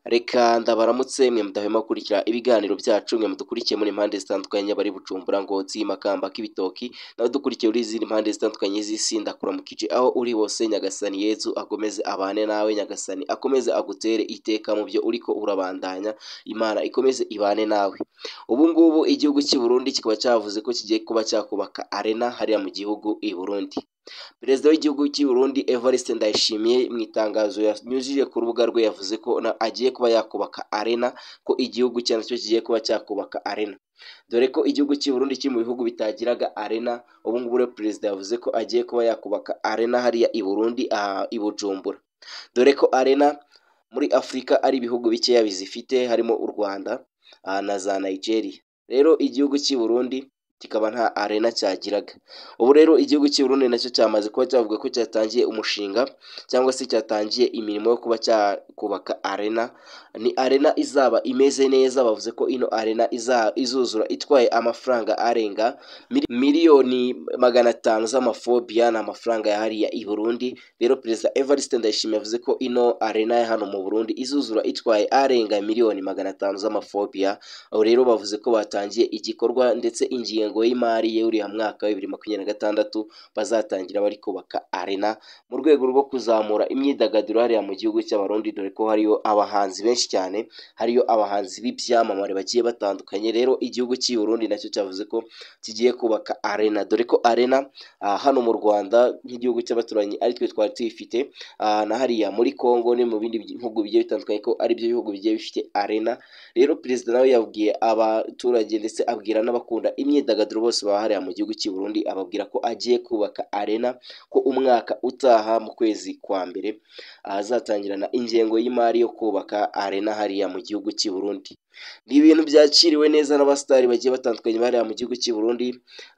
Reka ndabaramutse mwe mudahwema gukurikira ibiganiro byacu, mwe mudukurikiye muri impande zitandukanye, bari Bujumbura, Ngozi, Makamba, Kibitoki, n'abadukurikiye muri izindi mpande zitandukanye z'isi, ndakuramukije aho uri hose. Nyagasani Yezu akomeze abane nawe, Nyagasani akomeze agutere iteka mu byo uriko urabandanya, Imana ikomeze ibane nawe. Ubu ngubu igihugu cy'i Burundi kikaba cyavuze ko kigiye kuba cyakubaka arena hariya mu gihugu i Burundi. Perezida w'igihugu cy'i Burundi Evariste Ndayishimiye mu itangazo yanyujije ku rubuga rwe yavuze ko agiye kuba yakubaka arena, ko igihugu cye nacyo kigiye kuba cyakubaka arena, dore ko igihugu cy'i Burundi kiri mu bihugu bitagiraga arena. Ubu ngubu rero perezida yavuze ko agiye kuba yakubaka arena hariya i Burundi, i Bujumbura, dore ko arena muri Afurika ari ibihugu bikeya bizifite, harimo u Rwanda na za Nigeria. Rero igihugu cy'i Burundi kikaba nta arena cyagiraga. Ubu rero igihugu cy'i Burundi nacyo cyamaze kuba cyavuga ko cyatangiye umushinga cyangwa se cyatangiye imirimo yo kuba cyakubaka arena. Ni arena izaba imeze neza, bavuze ko ino arena izuzura itwaye amafaranga arenga miliyoni 500 z'amafobiya, ni amafaranga ya hariya i Burundi. Rero perezida Evariste Ndayishimiye yavuze ko ino arena ya hano mu Burundi izuzura itwaye arenga miliyoni 500 z'amafobiya. Aho rero bavuze ko batangiye igikorwa ndetse ingingo y'imari y'uriya mwaka wa 2026 bazatangira bari kubaka arena mu rwego rwo kuzamura imyidagaduro hariya mu gihugu cy'Abarundi, dore ko hariyo abahanzi benshi cyane, hariyo abahanzi b'ibyamamare bagiye batandukanye. Rero igihugu cy'i Burundi nacyo cyavuze ko kigiye kubaka arena, dore ko arena hano mu Rwanda nk'igihugu cy'abaturanyi ari twe twari tuyifite, na hariya muri Congo no mu bindi bihugu bigiye bitandukanye ko ari byo bihugu bigiye bifite arena. Rero perezida nawe yabwiye abaturage ndetse abwira n'abakunda imyidagaduro bose baba hariya mu gihugu cy'i Burundi, ababwira ko agiye kubaka arena, ko umwaka utaha mu kwezi kwa mbere azatangirana ingengo y'imari yo kubaka arena hariya mu gihugu cy'i Burundi. Ni ibintu byakiriwe neza n'abasitari bagiye batandukanye hariya mu gihugu cy'i Burundi.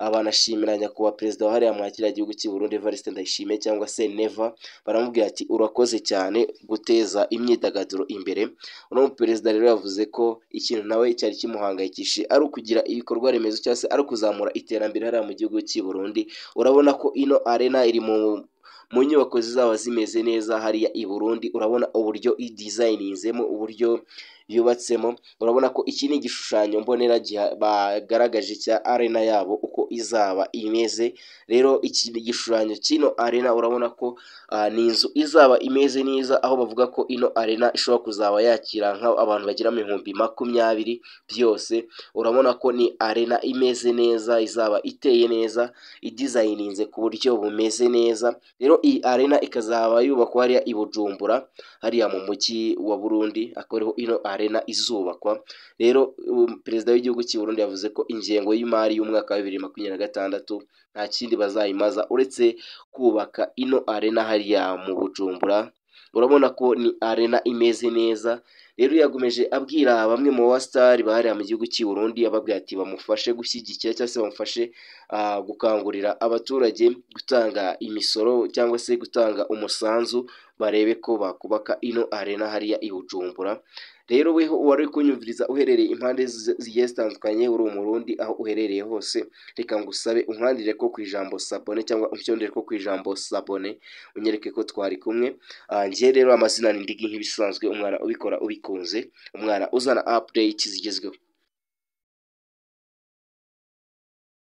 Banashimira nyakubahwa perezida wa hariya mu kiriya gihugu cy'i Burundi Evariste Ndayishimiye cyangwa se Neva, baramubwira ati urakoze cyane guteza imyidagaduro imbere. Uno perezida rero yavuze ko ikintu nawe cyari kimuhangayikishije ari ukugira ibikorwa remezo cyangwa se ari ukuzamura iterambere hariya mu gihugu cy'i Burundi. Urabona ko ino arena iri mu nyubako zizaba zimeze neza hariya i Burundi. Urabona uburyo idizayininzemo, uburyo yubatsemo, urabona ko iki ni igishushanyo mbonera bagaragaje cya arena yabo uko izaba imeze. Rero iki gishushanyo cy'ino arena urabona ko ni inzu izaba imeze neza, aho bavuga ko ino arena ishobora kuzaba yakira abantu bagira mu 20,000 byose. Urabona ko ni arena imeze neza, izaba iteye neza, idizayininze ku buryo bumeze neza. Rero iyi arena ikazaba yubakwa hariya i Bujumbura, hariya mu mujyi wa Burundi, akaba ariho ino arena izubakwa. Rero perezida w'igihugu cy'i Burundi yavuze ko ingengo y'imari y'umwaka wa 2026 nta kindi bazayimaza uretse kubaka ino arena hariya mu Bujumbura. Urabona ko ni arena imeze neza. Rero yagomeje abwira bamwe mu basitari bahariya mu gihugu cy'i Burundi, ababwira ati bamufashe gushyigikira cyangwa se bamufashe gukangurira abaturage gutanga imisoro cyangwa se gutanga umusanzu, barebe ko bakubaka ino arena hariya i Bujumbura. Rero weho wari kunyumviriza uherereye impande zigiye zitandukanye, uri umurundi aho uherereye hose, reka ngusabe unkandire ko ku ijambo sabone cyangwa unshyondere ko ku ijambo sabone, unyereke ko twari kumwe. Ngiye rero amazina ni Ndigi nk'ibisanzwe, umwana ubikora ubikunze, umwana uzana update zigezweho.